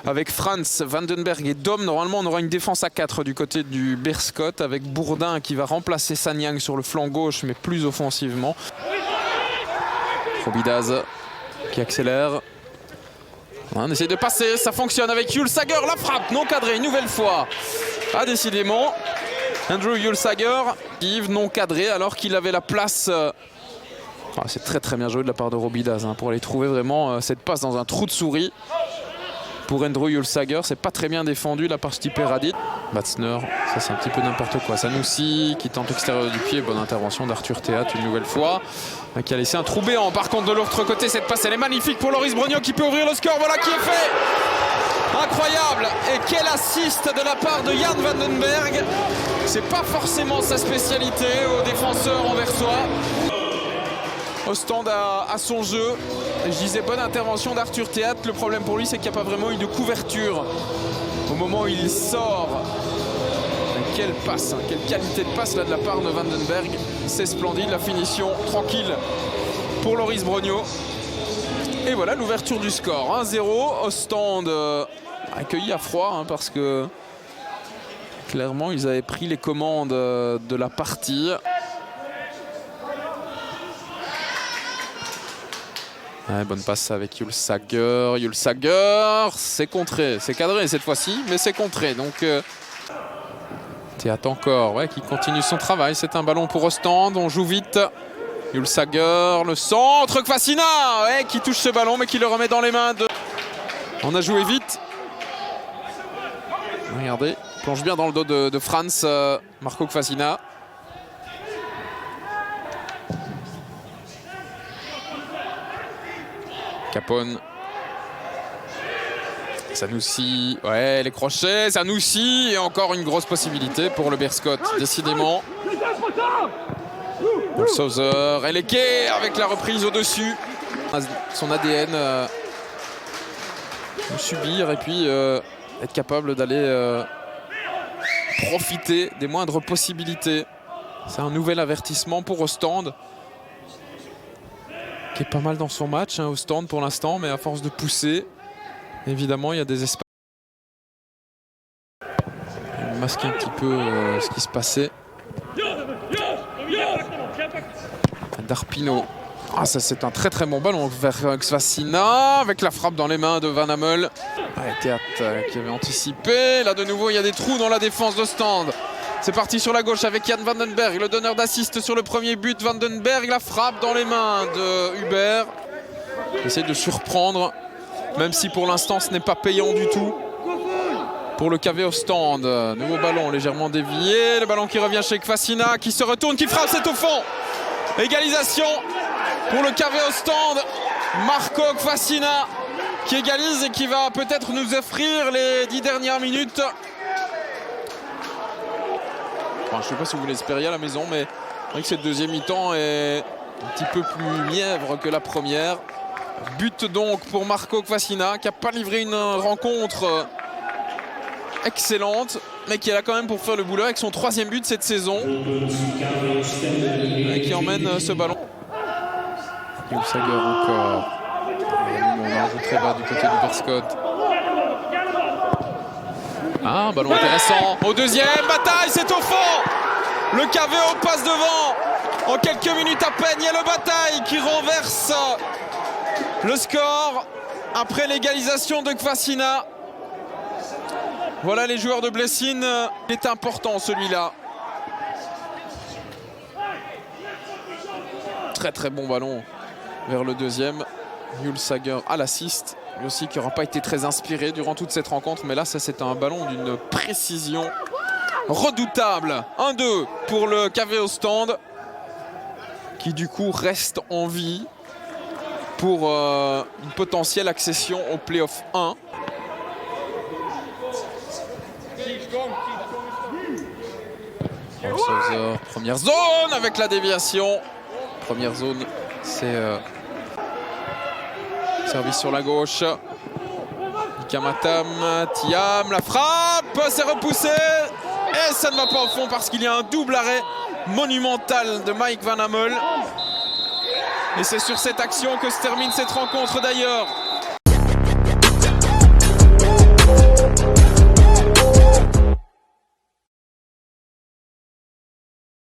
avec Franz, Vandenberg et Dom. Normalement, on aura une défense à 4 du côté du Berscott avec Bourdin qui va remplacer Sanyang sur le flanc gauche, mais plus offensivement. Robidaz qui accélère. On essaie de passer, ça fonctionne avec Julsager, la frappe non cadrée une nouvelle fois. Ah, décidément, Andrew Julsager, Yves non cadré alors qu'il avait la place. Ah, c'est très bien joué de la part de Robidaz pour aller trouver vraiment cette passe dans un trou de souris. Pour Andrew Julsager, c'est pas très bien défendu la par Stipe Radit. Batzner, ça c'est un petit peu n'importe quoi. Sanoussi qui tente l'extérieur du pied, bonne intervention d'Arthur Théat une nouvelle fois. Qui a laissé un trou béant. Par contre de l'autre côté, cette passe elle est magnifique pour Loris Brognaud qui peut ouvrir le score. Voilà qui est fait. Incroyable. Et quel assist de la part de Jan Vandenberg. C'est pas forcément sa spécialité au défenseur anversois. Ostende à son jeu. Je disais bonne intervention d'Arthur Théat. Le problème pour lui, c'est qu'il n'y a pas vraiment eu de couverture au moment où il sort. Quelle passe, quelle qualité de passe là de la part de Vandenberg. C'est splendide, la finition tranquille pour Loris Brognaud. Et voilà l'ouverture du score. 1-0. Ostende accueilli à froid parce que clairement ils avaient pris les commandes de la partie. Ouais, bonne passe avec Julsager. Julsager, c'est contré. C'est cadré cette fois-ci, mais c'est contré. Donc, Théat encore, ouais, qui continue son travail. C'est un ballon pour Ostende. On joue vite. Julsager, le centre. Kvasina, ouais, qui touche ce ballon, mais qui le remet dans les mains de... On a joué vite. Regardez, plonge bien dans le dos de Franz, Marco Kvasina. Capone. Sanoussi, ouais, les crochets, Sanoussi, et encore une grosse possibilité pour le Berscott, décidément. Sauzer, Eleke avec la reprise au-dessus. Son ADN subir et puis être capable d'aller profiter des moindres possibilités. C'est un nouvel avertissement pour Ostende, qui est pas mal dans son match, Ostende pour l'instant, mais à force de pousser, évidemment, il y a des espaces. Il masque un petit peu ce qui se passait. Darpino. Ah, ça c'est un très bon ballon vers Kvasina avec la frappe dans les mains de Van Hammel. Ouais, Théat qui avait anticipé. Là de nouveau, il y a des trous dans la défense d'Ostende. C'est parti sur la gauche avec Jan Vandenberg, le donneur d'assist sur le premier but. Vandenberg, la frappe dans les mains de Hubert. Il essaie de surprendre, même si pour l'instant ce n'est pas payant du tout pour le KV Ostende. Nouveau ballon légèrement dévié. Le ballon qui revient chez Kvasina, qui se retourne, qui frappe, c'est au fond. Égalisation pour le KV Ostende. Marco Kvasina qui égalise et qui va peut-être nous offrir les 10 dernières minutes. Enfin, je ne sais pas si vous l'espériez à la maison, mais c'est vrai que cette deuxième mi-temps est un petit peu plus mièvre que la première. But donc pour Marco Kvasina, qui n'a pas livré une rencontre excellente, mais qui est là quand même pour faire le boulot avec son 3e but cette saison. Et qui emmène ce ballon. Julsager encore. On a un jeu très bas du côté du Berscott. Ah, un ballon intéressant. Au deuxième, bataille, c'est au fond. Le KVO passe devant. En quelques minutes à peine, il y a le bataille qui renverse le score après l'égalisation de Kvasina. Voilà les joueurs de Blessine. Il est important celui-là. Très bon ballon vers le deuxième. Julsager à l'assist. Lui aussi qui n'aura pas été très inspiré durant toute cette rencontre. Mais là, ça c'est un ballon d'une précision redoutable. 1-2 pour le KV Ostende, qui du coup reste en vie pour une potentielle accession au Play-off 1. Sauzer, première zone avec la déviation. Première zone, c'est service sur la gauche. Kamatam, Thiam, la frappe, c'est repoussé. Et ça ne va pas au fond parce qu'il y a un double arrêt monumental de Mike Van Hammel. Et c'est sur cette action que se termine cette rencontre d'ailleurs.